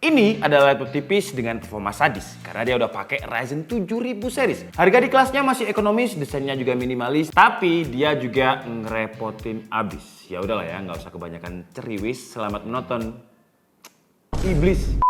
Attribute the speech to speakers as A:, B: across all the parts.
A: Ini adalah laptop tipis dengan performa sadis karena dia udah pakai Ryzen 7000 series. Harga di kelasnya masih ekonomis, desainnya juga minimalis, tapi dia juga ngerepotin abis. Ya udahlah ya, nggak usah kebanyakan ceriwis. Selamat menonton Iblis.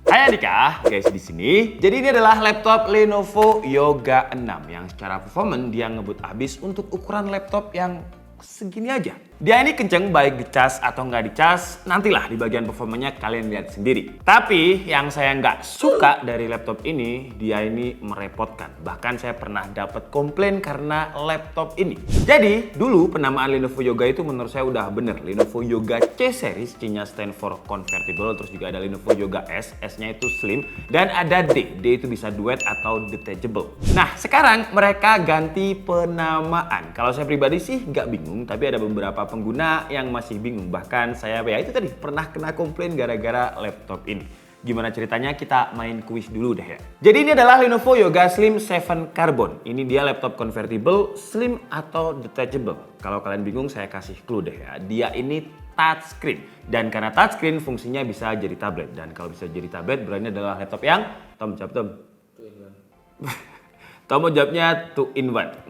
A: Hai Andika, guys di sini. Jadi ini adalah laptop Lenovo Yoga 6 yang secara performance dia ngebut abis untuk ukuran laptop yang segini aja. Dia ini kenceng baik dicas atau nggak dicas, nantilah di bagian performanya kalian lihat sendiri. Tapi yang saya nggak suka dari laptop ini, dia ini merepotkan. Bahkan saya pernah dapat komplain karena laptop ini. Jadi dulu penamaan Lenovo Yoga itu menurut saya udah bener. Lenovo Yoga C series, C-nya stand for convertible, terus juga ada Lenovo Yoga S, S-nya itu slim, dan ada D, D itu bisa duet atau detachable. Nah sekarang mereka ganti penamaan. Kalau saya pribadi sih nggak bingung, tapi ada beberapa pengguna yang masih bingung. Bahkan saya ya itu tadi pernah kena komplain gara-gara laptop ini. Gimana ceritanya? Kita main kuis dulu deh ya. Jadi ini adalah Lenovo Yoga Slim 7 Carbon. Ini dia laptop convertible, slim atau detachable. Kalau kalian bingung saya kasih clue deh ya. Dia ini touchscreen. Dan karena touchscreen fungsinya bisa jadi tablet. Dan kalau bisa jadi tablet berarti adalah laptop yang Tom jawab Tom. Tom jawabnya 2-in-1.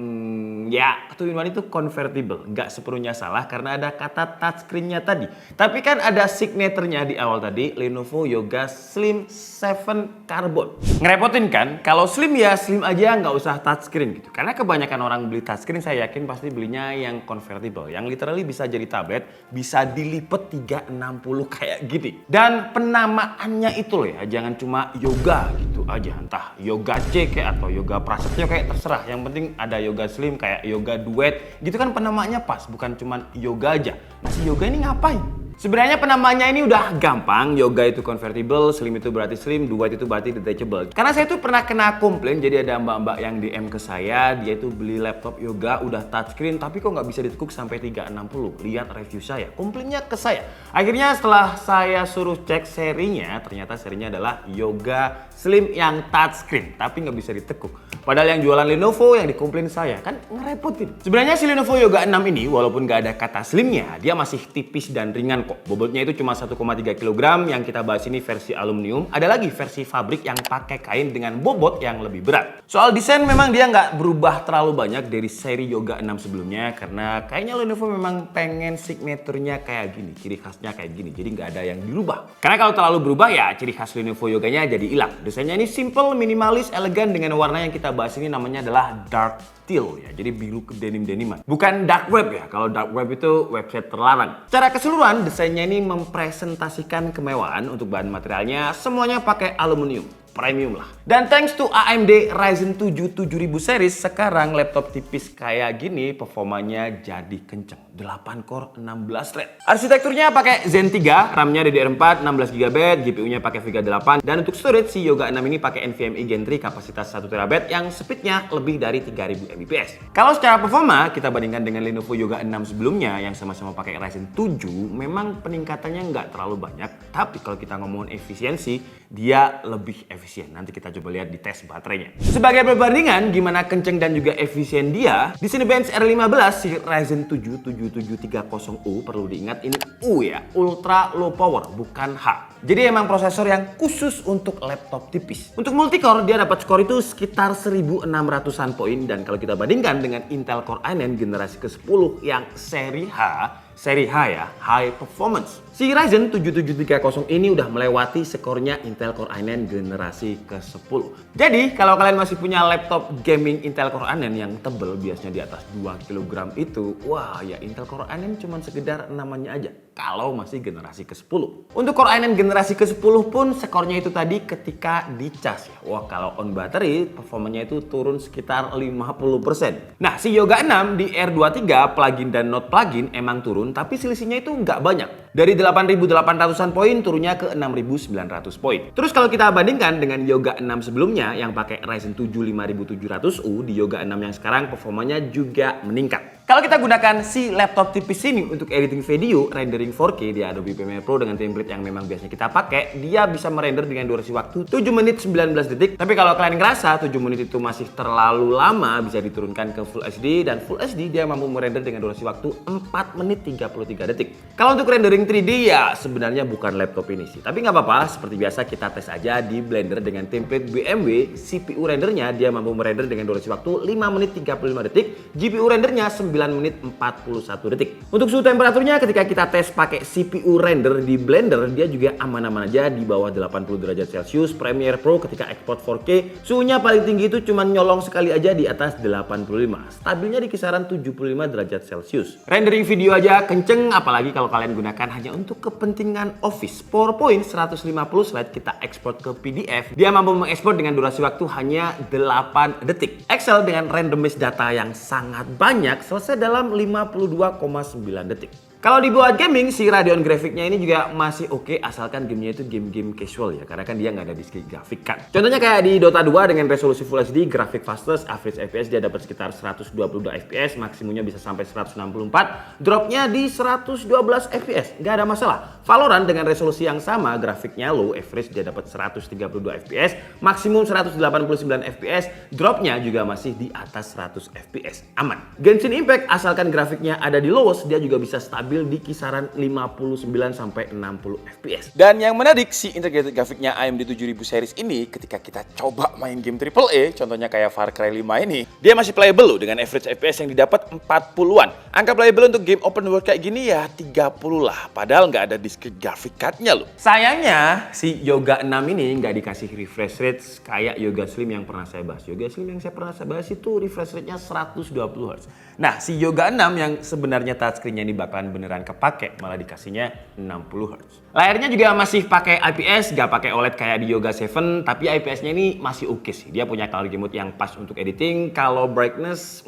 A: Ya, 2-in-1 itu convertible. Nggak sepenuhnya salah karena ada kata touchscreen-nya tadi. Tapi kan ada signaturenya di awal tadi, Lenovo Yoga Slim 7 Carbon. Ngerepotin kan? Kalau slim ya slim aja, nggak usah touchscreen gitu. Karena kebanyakan orang beli touchscreen saya yakin pasti belinya yang convertible. Yang literally bisa jadi tablet, bisa dilipet 360 kayak gini. Dan penamaannya itu loh ya, jangan cuma Yoga gitu aja. Entah Yoga C kayak atau Yoga Prasetyo kayak terserah. Yang penting ada Yoga Slim kayak Yoga Duet. Gitu kan penamaannya pas, bukan cuma Yoga aja. Nah si Yoga ini ngapain? Sebenarnya penamanya ini udah gampang. Yoga itu convertible, slim itu berarti slim, duet itu berarti detachable. Karena saya tuh pernah kena komplain, jadi ada mbak-mbak yang DM ke saya, dia itu beli laptop Yoga udah touchscreen tapi kok nggak bisa ditekuk sampai 360. Lihat review saya, komplainnya ke saya. Akhirnya setelah saya suruh cek serinya, ternyata serinya adalah Yoga Slim yang touchscreen tapi nggak bisa ditekuk. Padahal yang jualan Lenovo yang dikomplain saya, kan ngerepotin. Sebenarnya si Lenovo Yoga 6 ini walaupun nggak ada kata slimnya, dia masih tipis dan ringan kok. Bobotnya itu cuma 1,3 kg. Yang kita bahas ini versi aluminium. Ada lagi versi fabrik yang pakai kain dengan bobot yang lebih berat. Soal desain memang dia nggak berubah terlalu banyak dari seri Yoga 6 sebelumnya karena kayaknya Lenovo memang pengen signaturnya kayak gini, ciri khasnya kayak gini. Jadi nggak ada yang dirubah. Karena kalau terlalu berubah ya ciri khas Lenovo Yoganya jadi hilang. Desainnya ini simple, minimalis, elegan dengan warna yang kita bahas ini namanya adalah dark teal ya. Jadi biru ke denim-deniman. Bukan dark web ya. Kalau dark web itu website terlarang. Secara keseluruhan desainnya ini mempresentasikan kemewahan. Untuk bahan materialnya semuanya pakai aluminium. Premium lah. Dan thanks to AMD Ryzen 7 7000 series, sekarang laptop tipis kayak gini performanya jadi kenceng. 8 core 16 thread. Arsitekturnya pakai Zen 3, RAM-nya DDR4 16GB, GPU-nya pakai Vega 8, dan untuk storage si Yoga 6 ini pakai NVMe Gen 3 kapasitas 1TB yang speednya lebih dari 3000 Mbps. Kalau secara performa kita bandingkan dengan Lenovo Yoga 6 sebelumnya yang sama-sama pakai Ryzen 7, memang peningkatannya nggak terlalu banyak, tapi kalau kita ngomongin efisiensi, dia lebih efisien. Nanti kita coba lihat di tes baterainya. Sebagai perbandingan gimana kenceng dan juga efisien dia, di Cinebench R15 si Ryzen 7 7730U perlu diingat ini U ya, ultra low power bukan H. Jadi emang prosesor yang khusus untuk laptop tipis. Untuk multicore dia dapat skor itu sekitar 1600-an poin, dan kalau kita bandingkan dengan Intel Core i9 generasi ke-10 yang seri H ya, high performance. Si Ryzen 7730 ini udah melewati skornya Intel Core i9 generasi ke-10. Jadi kalau kalian masih punya laptop gaming Intel Core i9 yang tebel biasanya di atas 2 kg itu, wah ya Intel Core i9 cuma sekedar namanya aja kalau masih generasi ke-10. Untuk Core i9 generasi ke-10 pun skornya itu tadi ketika dicas ya. Wah kalau on battery performanya itu turun sekitar 50%. Nah si Yoga 6 di R23 plugin dan not plugin emang turun, tapi selisihnya itu nggak banyak. Dari 8.800-an poin turunnya ke 6.900 poin. Terus kalau kita bandingkan dengan Yoga 6 sebelumnya yang pakai Ryzen 7 5700U, di Yoga 6 yang sekarang performanya juga meningkat. Kalau kita gunakan si laptop tipis ini untuk editing video, rendering 4K di Adobe Premiere Pro dengan template yang memang biasanya kita pakai, dia bisa merender dengan durasi waktu 7 menit 19 detik. Tapi kalau kalian ngerasa 7 menit itu masih terlalu lama, bisa diturunkan ke Full HD, dan Full HD dia mampu merender dengan durasi waktu 4 menit 33 detik. Kalau untuk rendering 3D ya sebenarnya bukan laptop ini sih. Tapi nggak apa-apa, seperti biasa kita tes aja di Blender dengan template BMW. CPU rendernya dia mampu merender dengan durasi waktu 5 menit 35 detik, GPU rendernya 9 menit 41 detik. Untuk suhu temperaturnya ketika kita tes pakai CPU render di Blender, dia juga aman-aman aja di bawah 80 derajat Celcius. Premiere Pro ketika export 4K, suhunya paling tinggi itu cuma nyolong sekali aja di atas 85. Stabilnya di kisaran 75 derajat Celcius. Rendering video aja kenceng, apalagi kalau kalian gunakan hanya untuk kepentingan Office. PowerPoint 150 slide kita ekspor ke PDF, dia mampu mengekspor dengan durasi waktu hanya 8 detik. Excel dengan randomized data yang sangat banyak selesai dalam 52,9 detik. Kalau dibuat gaming, si Radeon grafiknya ini juga masih oke, asalkan gamenya itu game-game casual ya, karena kan dia nggak ada discrete grafik kan. Contohnya kayak di Dota 2 dengan resolusi Full HD, grafik fastest, average FPS dia dapat sekitar 122 FPS, maksimumnya bisa sampai 164, dropnya di 112 FPS, nggak ada masalah. Valorant dengan resolusi yang sama, grafiknya low, average dia dapat 132 FPS, maksimum 189 FPS, dropnya juga masih di atas 100 FPS, aman. Genshin Impact asalkan grafiknya ada di lowest, dia juga bisa stabil di kisaran 59 sampai 60 FPS. Dan yang menarik, si integrated grafiknya AMD 7000 series ini ketika kita coba main game AAA, contohnya kayak Far Cry 5 ini, dia masih playable loh dengan average FPS yang didapat 40-an. Angka playable untuk game open world kayak gini ya 30 lah, padahal nggak ada discrete graphic card-nya loh. Sayangnya si Yoga 6 ini nggak dikasih refresh rate kayak Yoga Slim yang pernah saya bahas. Yoga Slim yang saya pernah bahas itu refresh rate-nya 120 Hz. Nah, si Yoga 6 yang sebenarnya touchscreen-nya ini bakalan beneran kepake, malah dikasihnya 60 Hz. Layarnya juga masih pakai IPS, gak pakai OLED kayak di Yoga 7, tapi IPS-nya ini masih oke sih. Dia punya color gamut yang pas untuk editing. Kalau brightness,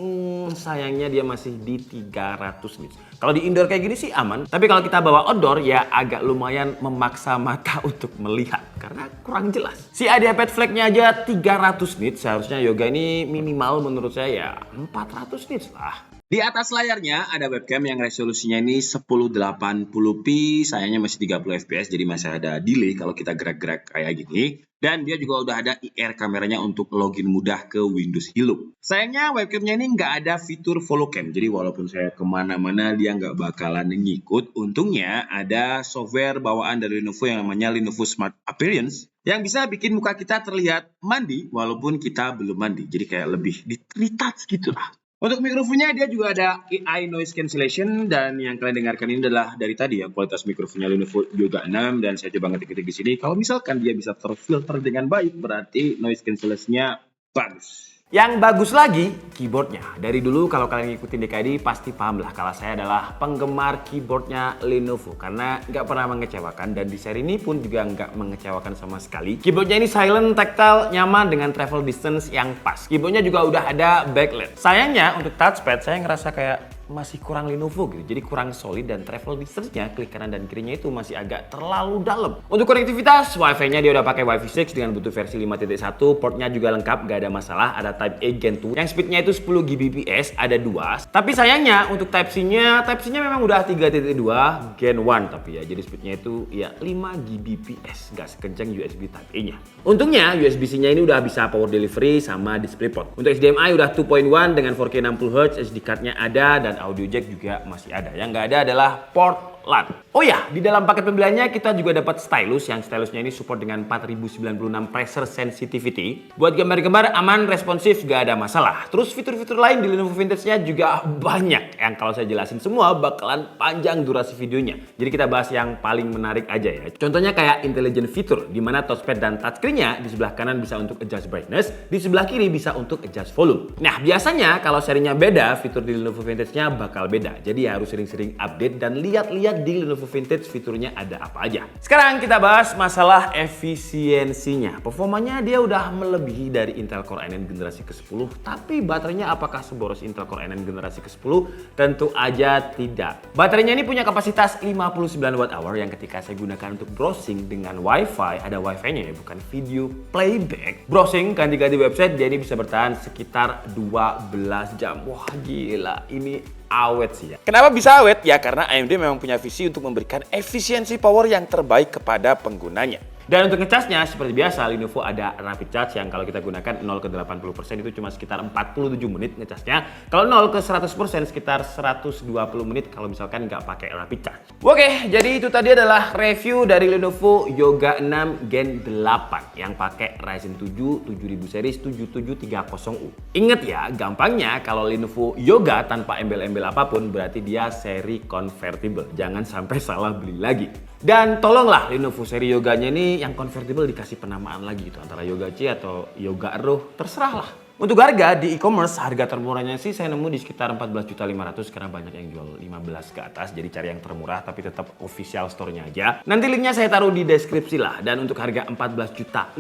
A: sayangnya dia masih di 300 nits. Kalau di indoor kayak gini sih aman, tapi kalau kita bawa outdoor ya agak lumayan memaksa mata untuk melihat karena kurang jelas. Si IdeaPad flag-nya aja 300 nits, seharusnya Yoga ini minimal menurut saya ya 400 nits lah. Di atas layarnya ada webcam yang resolusinya ini 1080p, sayangnya masih 30 fps jadi masih ada delay kalau kita gerak-gerak kayak gini. Dan dia juga udah ada IR kameranya untuk login mudah ke Windows Hello. Sayangnya webcamnya ini nggak ada fitur follow cam, jadi walaupun saya kemana-mana dia nggak bakalan ngikut. Untungnya ada software bawaan dari Lenovo yang namanya Lenovo Smart Appearance yang bisa bikin muka kita terlihat mandi walaupun kita belum mandi. Jadi kayak lebih di-retouch gitu lah. Untuk mikrofonnya dia juga ada AI noise cancellation, dan yang kalian dengarkan ini adalah dari tadi ya kualitas mikrofonnya Lenovo Yoga 6, dan saya coba ngetik-ngetik di sini. Kalau misalkan dia bisa terfilter dengan baik berarti noise cancellation-nya bagus. Yang bagus lagi, keyboardnya. Dari dulu kalau kalian ngikutin DKD pasti paham lah kalau saya adalah penggemar keyboardnya Lenovo karena nggak pernah mengecewakan, dan di seri ini pun juga nggak mengecewakan sama sekali. Keyboardnya ini silent, tactile, nyaman dengan travel distance yang pas. Keyboardnya juga udah ada backlight. Sayangnya untuk touchpad saya ngerasa kayak masih kurang Lenovo gitu, jadi kurang solid, dan travel distance-nya klik kanan dan kirinya itu masih agak terlalu dalam. Untuk konektivitas, Wi-Fi-nya dia udah pakai Wi-Fi 6 dengan Bluetooth versi 5.1, portnya juga lengkap, gak ada masalah. Ada Type A Gen 2 yang speednya itu 10 Gbps, ada 2. Tapi sayangnya untuk Type-C-nya memang udah 3.2 Gen 1 tapi ya, jadi speednya itu ya 5 Gbps, gak sekencang USB Type A-nya. Untungnya USB-C-nya ini udah bisa power delivery sama DisplayPort. Untuk HDMI udah 2.1 dengan 4K 60Hz, SD card-nya ada, dan audio jack juga masih ada. Yang nggak ada adalah port LAN. Oh ya, di dalam paket pembeliannya kita juga dapat stylus, yang stylusnya ini support dengan 4096 pressure sensitivity. Buat gambar-gambar aman, responsif, gak ada masalah. Terus fitur-fitur lain di Lenovo Vintage-nya juga banyak, yang kalau saya jelasin semua bakalan panjang durasi videonya. Jadi kita bahas yang paling menarik aja ya. Contohnya kayak intelligent feature, di mana touchpad dan touchscreen-nya di sebelah kanan bisa untuk adjust brightness, di sebelah kiri bisa untuk adjust volume. Nah, biasanya kalau serinya beda, fitur di Lenovo Vintage-nya bakal beda. Jadi harus sering-sering update dan lihat-lihat di Lenovo Vintage fiturnya ada apa aja. Sekarang kita bahas masalah efisiensinya. Performanya dia udah melebihi dari Intel Core i9 generasi ke-10, tapi baterainya apakah seboros Intel Core i9 generasi ke-10? Tentu aja tidak. Baterainya ini punya kapasitas 59 Wh yang ketika saya gunakan untuk browsing dengan Wi-Fi, ada Wi-Fi-nya ya, bukan video playback. Browsing ganti-ganti website, dia ini bisa bertahan sekitar 12 jam. Wah gila, ini awet sih ya. Kenapa bisa awet? Ya karena AMD memang punya visi untuk memberikan efisiensi power yang terbaik kepada penggunanya. Dan untuk ngecasnya seperti biasa Lenovo ada rapid charge yang kalau kita gunakan 0 ke 80% itu cuma sekitar 47 menit ngecasnya. Kalau 0 ke 100% sekitar 120 menit kalau misalkan nggak pakai rapid charge. Oke, jadi itu tadi adalah review dari Lenovo Yoga 6 Gen 8 yang pakai Ryzen 7 7000 series 7730U. Ingat ya, gampangnya kalau Lenovo Yoga tanpa embel-embel apapun berarti dia seri convertible. Jangan sampai salah beli lagi. Dan tolonglah Lenovo seri Yoganya ini yang convertible dikasih penamaan lagi gitu, antara Yoga C atau Yoga Aruh, terserah lah. Untuk harga di e-commerce, harga termurahnya sih saya nemu di sekitar 14.500.000 karena banyak yang jual 15 ke atas. Jadi cari yang termurah tapi tetap official store-nya aja. Nanti linknya saya taruh di deskripsi lah. Dan untuk harga 14.500.000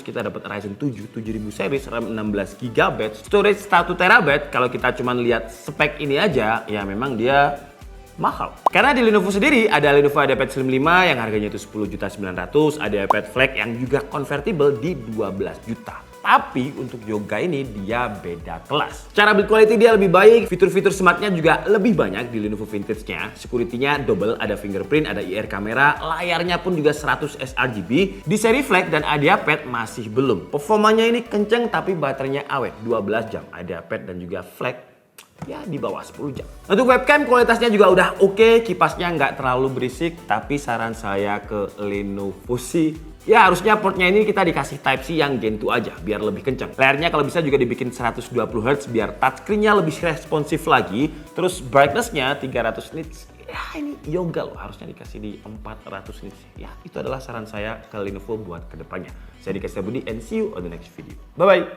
A: kita dapat Ryzen 7 7000 series, RAM 16GB, storage 1TB. Kalau kita cuma lihat spek ini aja, ya memang dia mahal. Karena di Lenovo sendiri ada Lenovo IdeaPad Slim 5 yang harganya itu 10.900.000, ada iPad Flex yang juga convertible di 12 juta. Tapi untuk Yoga ini dia beda kelas. Cara build quality dia lebih baik, fitur-fitur smartnya juga lebih banyak di Lenovo Vintage-nya. Security-nya double, ada fingerprint, ada IR kamera, layarnya pun juga 100 sRGB. Di seri Flex dan IdeaPad masih belum. Performanya ini kenceng tapi baterainya awet, 12 jam. IdeaPad dan juga Flex ya di bawah 10 jam. Untuk webcam kualitasnya juga udah oke, kipasnya nggak terlalu berisik, tapi saran saya ke Lenovo sih, ya harusnya portnya ini kita dikasih Type-C yang Gen 2 aja, biar lebih kencang. Layarnya kalau bisa juga dibikin 120Hz biar touchscreen-nya lebih responsif lagi. Terus brightness-nya 300 nits. Ya ini Yoga loh, harusnya dikasih di 400 nits. Ya itu adalah saran saya ke Lenovo buat kedepannya. Saya Dika Setiabudi and see you on the next video. Bye-bye!